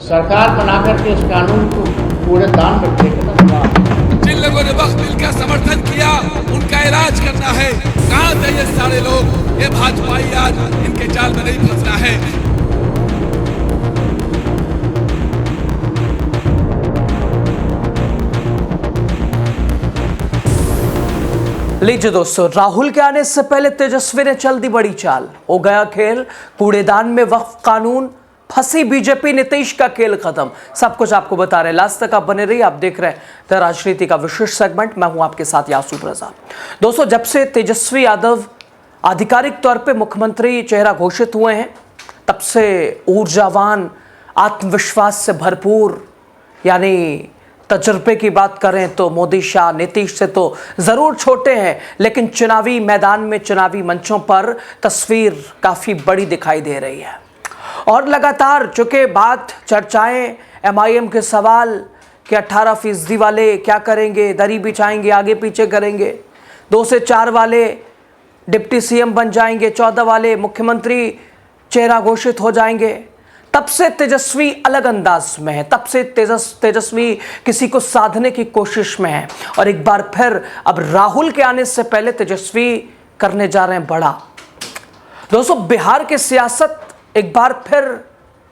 सरकार बना करके इस कानून को पूरे दान में फेंकना। जिन लोगों ने वक्त मिलकर समर्थन किया उनका इलाज करना है। कहां थे ये सारे लोग? ये भाजपाई आज इनके जाल में नहीं फंसना है। लीजिए दोस्तों, राहुल के आने से पहले तेजस्वी ने चल दी बड़ी चाल। हो गया खेल कूड़ेदान में वक्फ कानून, फंसी बीजेपी, नीतीश का खेल खत्म। सब कुछ आपको बता रहे हैं, लास्ट तक आप बने रहिए। आप देख रहे हैं द राजनीति का विशेष सेगमेंट। मैं हूं आपके साथ यासू प्रसाद। दोस्तों, जब से तेजस्वी यादव आधिकारिक तौर पे मुख्यमंत्री चेहरा घोषित हुए हैं, तब से ऊर्जावान, आत्मविश्वास से भरपूर, यानी तजुर्बे की बात करें तो मोदी शाह नीतीश से तो ज़रूर छोटे हैं, लेकिन चुनावी मैदान में, चुनावी मंचों पर तस्वीर काफ़ी बड़ी दिखाई दे रही है। और लगातार चूँकि बात, चर्चाएं, MIM के सवाल कि 18% वाले क्या करेंगे, दरी बिछाएंगे, आगे पीछे करेंगे, 2 से 4 वाले डिप्टी CM बन जाएंगे, 14 वाले मुख्यमंत्री चेहरा घोषित हो जाएंगे। तब से तेजस्वी अलग अंदाज में है, तब से तेजस्वी किसी को साधने की कोशिश में है। और एक बार फिर अब राहुल के आने से पहले तेजस्वी करने जा रहे हैं बड़ा। दोस्तों, बिहार की सियासत एक बार फिर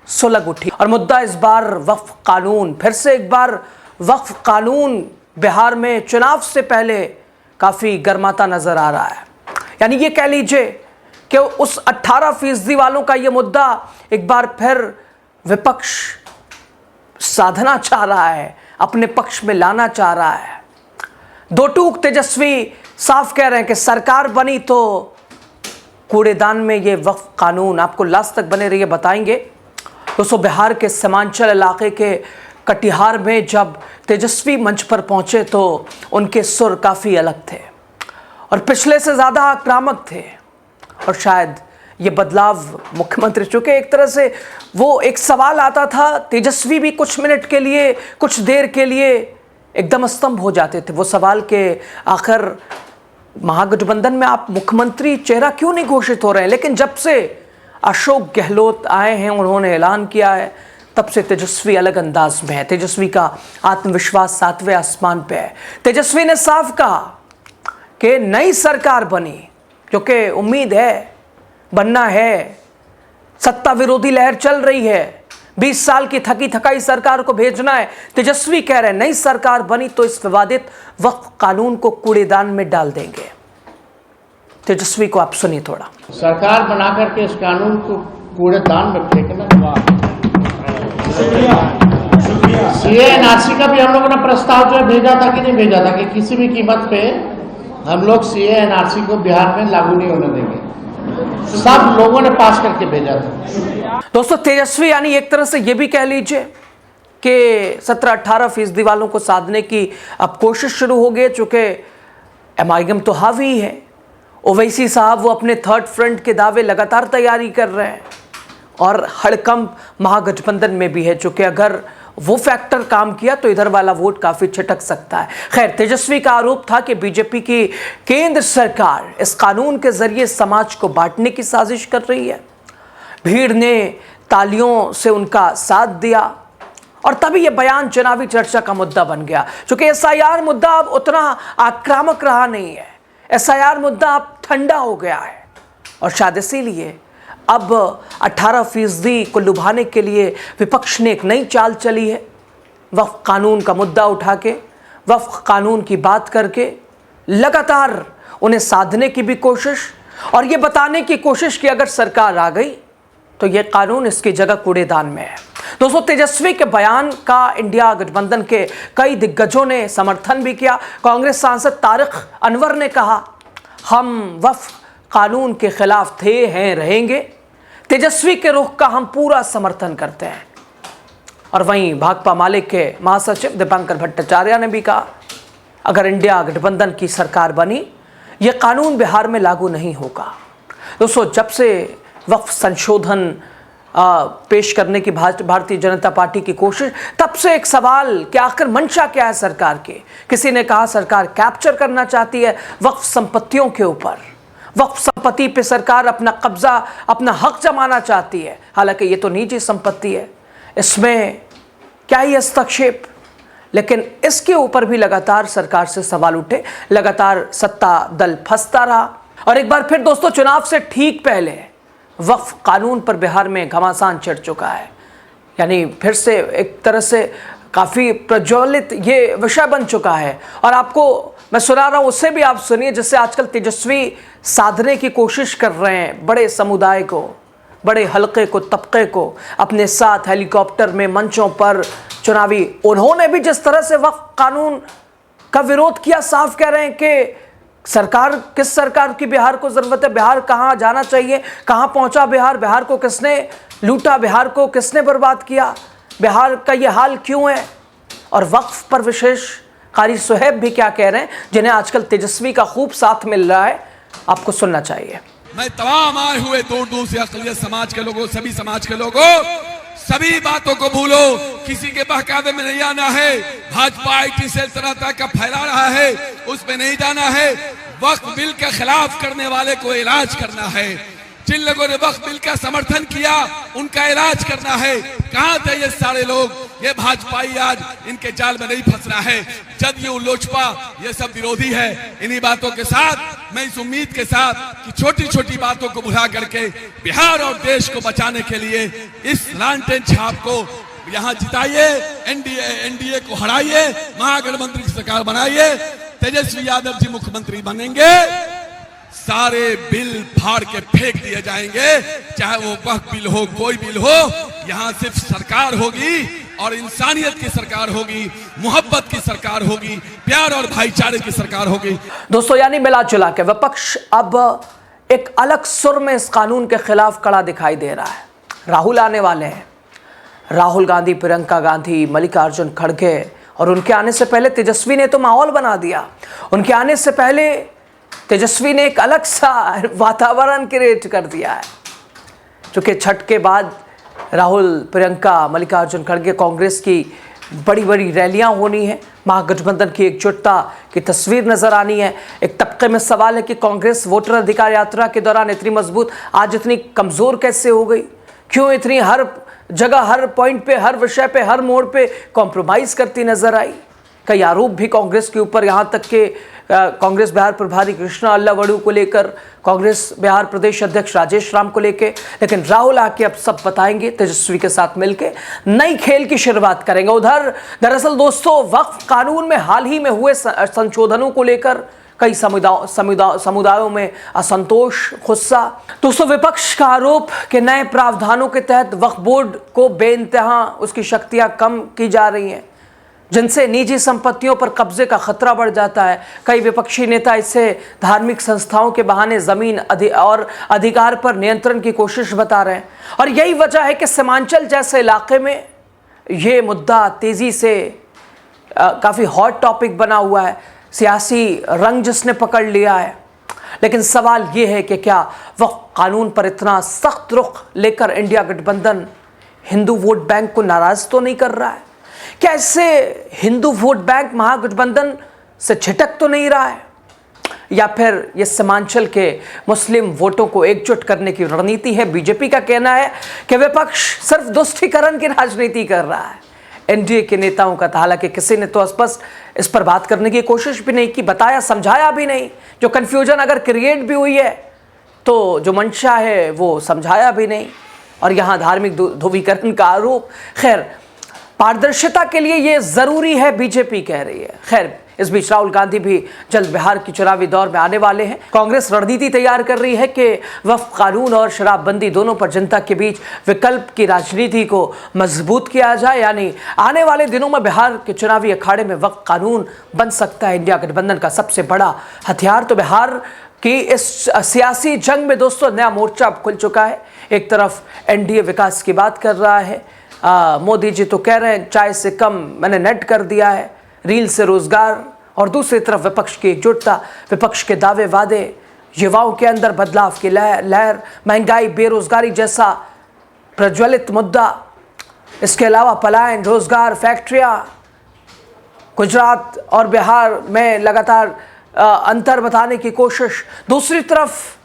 सुलग उठी और मुद्दा इस बार वक्फ कानून। फिर से एक बार वक्फ कानून बिहार में चुनाव से पहले काफ़ी गर्माता नजर आ रहा है। यानी ये कह लीजिए कि उस 18% वालों का ये मुद्दा एक बार फिर विपक्ष साधना चाह रहा है, अपने पक्ष में लाना चाह रहा है। दो टूक तेजस्वी साफ कह रहे हैं कि सरकार बनी तो कूड़ेदान में ये वक्फ कानून। आपको लास्ट तक बने रहिए, बताएंगे। दोस्तों, बिहार के सीमांचल इलाके के कटिहार में जब तेजस्वी मंच पर पहुंचे तो उनके सुर काफ़ी अलग थे और पिछले से ज़्यादा आक्रामक थे। और शायद ये बदलाव मुख्यमंत्री, चूँकि एक तरह से वो एक सवाल आता था, तेजस्वी भी कुछ मिनट के लिए, कुछ देर के लिए एकदम स्तंभ हो जाते थे। वो सवाल के आखिर महागठबंधन में आप मुख्यमंत्री चेहरा क्यों नहीं घोषित हो रहे हैं? लेकिन जब से अशोक गहलोत आए हैं, उन्होंने ऐलान किया है, तब से तेजस्वी अलग अंदाज में है। तेजस्वी का आत्मविश्वास 7वें आसमान पे है। तेजस्वी ने साफ कहा कि नई सरकार बनी, क्योंकि उम्मीद है, बनना है। सत्ता विरोधी लहर चल रही है, 20 साल की थकी थकाई सरकार को भेजना है। तेजस्वी कह रहे हैं नई सरकार बनी तो इस विवादित वक्फ कानून को कूड़ेदान में डाल देंगे। तेजस्वी को आप सुनिए थोड़ा। सरकार बना करके इस कानून को कूड़ेदान में फेंकना। CA NRC का भी हम लोगों ने प्रस्ताव जो है भेजा था कि नहीं भेजा था कि किसी भी कीमत पे हम लोग CA NRC को बिहार में लागू नहीं होने देंगे। सब लोगों ने पास करके भेजा था। दोस्तों, तेजस्वी यानी एक तरह से ये भी कह लीजिए कि 17-18% वालों को साधने की अब कोशिश शुरू हो गई, चूंकि MIM तो हावी है। ओवैसी साहब वो अपने थर्ड फ्रंट के दावे लगातार तैयारी कर रहे हैं और हड़कंप महागठबंधन में भी है, चूंकि अगर वो फैक्टर काम किया तो इधर वाला वोट काफ़ी छिटक सकता है। खैर, तेजस्वी का आरोप था कि बीजेपी की केंद्र सरकार इस कानून के जरिए समाज को बांटने की साजिश कर रही है। भीड़ ने तालियों से उनका साथ दिया और तभी यह बयान चुनावी चर्चा का मुद्दा बन गया। चूंकि SIR मुद्दा अब उतना आक्रामक रहा नहीं है, SIR मुद्दा अब ठंडा हो गया है और शायद इसीलिए अब 18% को लुभाने के लिए विपक्ष ने एक नई चाल चली है। वक्फ कानून का मुद्दा उठा के, वक्फ कानून की बात करके लगातार उन्हें साधने की भी कोशिश और ये बताने की कोशिश कि अगर सरकार आ गई तो ये कानून इसकी जगह कूड़ेदान में है। दोस्तों, तेजस्वी के बयान का इंडिया गठबंधन के कई दिग्गजों ने समर्थन भी किया। कांग्रेस सांसद तारिक अनवर ने कहा, हम वक्फ कानून के खिलाफ थे, हैं, रहेंगे। तेजस्वी के रुख का हम पूरा समर्थन करते हैं। और वहीं भाकपा माले के महासचिव दीपांकर भट्टाचार्य ने भी कहा, अगर इंडिया गठबंधन की सरकार बनी, यह कानून बिहार में लागू नहीं होगा। दोस्तों, जब से वक्फ संशोधन पेश करने की भारतीय जनता पार्टी की कोशिश, तब से एक सवाल कि आखिर मंशा क्या है सरकार की। किसी ने कहा सरकार कैप्चर करना चाहती है वक्फ संपत्तियों के ऊपर, वक्फ संपत्ति पे सरकार अपना कब्जा, अपना हक जमाना चाहती है। हालांकि ये तो निजी संपत्ति है, इसमें क्या ही हस्तक्षेप, लेकिन इसके ऊपर भी लगातार सरकार से सवाल उठे, लगातार सत्ता दल फंसता रहा। और एक बार फिर दोस्तों, चुनाव से ठीक पहले वक्फ कानून पर बिहार में घमासान चढ़ चुका है। यानी फिर से एक तरह से काफ़ी प्रज्वलित ये विषय बन चुका है। और आपको मैं सुना रहा हूँ, उससे भी आप सुनिए, जिससे आजकल तेजस्वी साधने की कोशिश कर रहे हैं बड़े समुदाय को, बड़े हलके को, तबके को अपने साथ हेलीकॉप्टर में, मंचों पर चुनावी। उन्होंने भी जिस तरह से वक्फ कानून का विरोध किया, साफ कह रहे हैं कि सरकार, किस सरकार की बिहार को ज़रूरत है, बिहार कहाँ जाना चाहिए, कहाँ पहुँचा बिहार, बिहार को किसने लूटा, बिहार को किसने बर्बाद किया, बिहार का ये हाल क्यों है। और वक्फ पर विशेष कारी सुहेब भी क्या कह रहे हैं, जिन्हें आजकल तेजस्वी का खूब साथ मिल रहा है, आपको सुनना चाहिए। मैं तमाम आए हुए दूर दूर से अक़लियत समाज के लोगों, सभी समाज के लोगों, सभी बातों को भूलो, किसी के बहकावे में नहीं आना है। भाजपा आईटी सेल तरह तरह का फैला रहा है, उसमें नहीं जाना है। वक्फ बिल के खिलाफ करने वाले को इलाज करना है। जिन लोगों ने वक्फ बिल का समर्थन किया, उनका इलाज करना है। कहां थे ये सारे लोग? ये भाजपाई आज इनके जाल में नहीं फंसना है। जदयू, लोजपा, ये सब विरोधी है। इन्हीं बातों के साथ, मैं इस उम्मीद के साथ कि छोटी छोटी बातों को भुला करके बिहार और देश को बचाने के लिए इस लालटेन छाप को यहाँ जिताइए, एनडीए को हराइए, महागठबंधन की सरकार बनाइए, तेजस्वी यादव जी मुख्यमंत्री बनेंगे, सारे बिल फाड़ के फेंक दिए जाएंगे, चाहे वो वक्फ बिल हो, कोई बिल हो। यहाँ सिर्फ सरकार होगी और इंसानियत की सरकार होगी, मोहब्बत की सरकार होगी, प्यार और भाईचारे की सरकार होगी। दोस्तों, यानी मिला जुला के विपक्ष अब एक अलग सुर में इस कानून के खिलाफ खड़ा दिखाई दे रहा है। राहुल आने वाले हैं, राहुल गांधी, प्रियंका गांधी, मल्लिकार्जुन खड़गे, और उनके आने से पहले तेजस्वी ने तो माहौल बना दिया। उनके आने से पहले तेजस्वी ने एक अलग सा वातावरण क्रिएट कर दिया है। क्योंकि छठ के बाद राहुल, प्रियंका, मल्लिकार्जुन खड़गे, कांग्रेस की बड़ी बड़ी रैलियां होनी है, महागठबंधन की एकजुटता की तस्वीर नजर आनी है। एक तबके में सवाल है कि कांग्रेस वोटर अधिकार यात्रा के दौरान इतनी मजबूत, आज इतनी कमजोर कैसे हो गई? क्यों इतनी हर जगह, हर पॉइंट पे, हर विषय पे, हर मोड़ पे कॉम्प्रोमाइज करती नजर आई? कई आरोप भी कांग्रेस के ऊपर, यहाँ तक के कांग्रेस बिहार प्रभारी कृष्णा अल्लावड़ू को लेकर, कांग्रेस बिहार प्रदेश अध्यक्ष राजेश राम को लेकर। लेकिन राहुल आके अब सब बताएंगे, तेजस्वी के साथ मिलकर नई खेल की शुरुआत करेंगे। उधर दरअसल दोस्तों, वक्फ कानून में हाल ही में हुए संशोधनों को लेकर कई समुदायों में असंतोष, गुस्सा। दोस्तों, विपक्ष का आरोप कि नए प्रावधानों के तहत वक्फ बोर्ड को बेइंतहा उसकी शक्तियां कम की जा रही हैं, जिनसे निजी संपत्तियों पर कब्जे का खतरा बढ़ जाता है। कई विपक्षी नेता इसे धार्मिक संस्थाओं के बहाने जमीन और अधिकार पर नियंत्रण की कोशिश बता रहे हैं। और यही वजह है कि सीमांचल जैसे इलाके में ये मुद्दा तेजी से काफ़ी हॉट टॉपिक बना हुआ है, सियासी रंग जिसने पकड़ लिया है। लेकिन सवाल ये है कि क्या वक्फ कानून पर इतना सख्त रुख लेकर इंडिया गठबंधन हिंदू वोट बैंक को नाराज तो नहीं कर रहा है? क्या इससे हिंदू वोट बैंक महागठबंधन से छिटक तो नहीं रहा है? या फिर ये सीमांचल के मुस्लिम वोटों को एकजुट करने की रणनीति है? बीजेपी का कहना है कि विपक्ष सिर्फ दोस्तीकरण की राजनीति कर रहा है। एनडीए के नेताओं का, हालांकि किसी ने तो स्पष्ट इस पर बात करने की कोशिश भी नहीं की, बताया, समझाया भी नहीं। जो कन्फ्यूजन अगर क्रिएट भी हुई है तो जो मंशा है वो समझाया भी नहीं। और यहाँ धार्मिक ध्रुवीकरण का आरोप। खैर, पारदर्शिता के लिए ये जरूरी है, बीजेपी कह रही है। खैर, इस बीच राहुल गांधी भी जल्द बिहार की चुनावी दौर में आने वाले हैं। कांग्रेस रणनीति तैयार कर रही है कि वक्फ कानून और शराबबंदी दोनों पर जनता के बीच विकल्प की राजनीति को मजबूत किया जाए। यानी आने वाले दिनों में बिहार के चुनावी अखाड़े में वक्फ कानून बन सकता है इंडिया गठबंधन का सबसे बड़ा हथियार। तो बिहार की इस सियासी जंग में दोस्तों नया मोर्चा खुल चुका है। एक तरफ एनडीए विकास की बात कर रहा है, मोदी जी तो कह रहे हैं चाय से कम मैंने नेट कर दिया है, रील से रोजगार, और दूसरी तरफ विपक्ष की एकजुटता, विपक्ष के दावे वादे, युवाओं के अंदर बदलाव की लहर, महंगाई, बेरोजगारी जैसा प्रज्वलित मुद्दा, इसके अलावा पलायन, रोजगार, फैक्ट्रियां, गुजरात और बिहार में लगातार अंतर बताने की कोशिश। दूसरी तरफ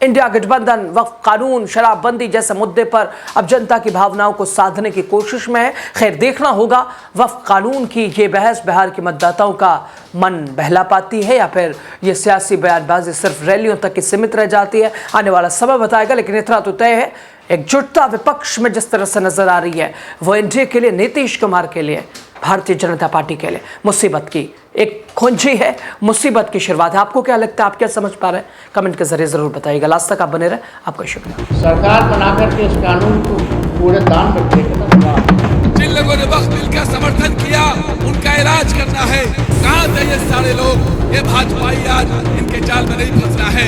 इंडिया गठबंधन वक्फ कानून, शराबबंदी जैसे मुद्दे पर अब जनता की भावनाओं को साधने की कोशिश में है। खैर, देखना होगा वक्फ कानून की ये बहस बिहार के मतदाताओं का मन बहला पाती है या फिर ये सियासी बयानबाजी सिर्फ रैलियों तक ही सीमित रह जाती है। आने वाला समय बताएगा, लेकिन इतना तो तय है एकजुटता विपक्ष में जिस तरह से नजर आ रही है वो एनडीए के लिए, नीतीश कुमार के लिए, भारतीय जनता पार्टी के लिए मुसीबत की एक कुंजी है, मुसीबत की शुरुआत है। आपको क्या लगता है, आप क्या समझ पा रहे हैं? कमेंट के जरिए जरूर बताइएगा। लास्ट तक आप बने रहे, आपका शुक्रिया। सरकार बना करके इस कानून को पूरे दान में फेंकना। जिन लोगों ने वक्त बिल का समर्थन किया उनका इलाज करना है। कहाँ थे ये सारे लोग? ये भाजपाई आज इनके जाल में नहीं फंसना है।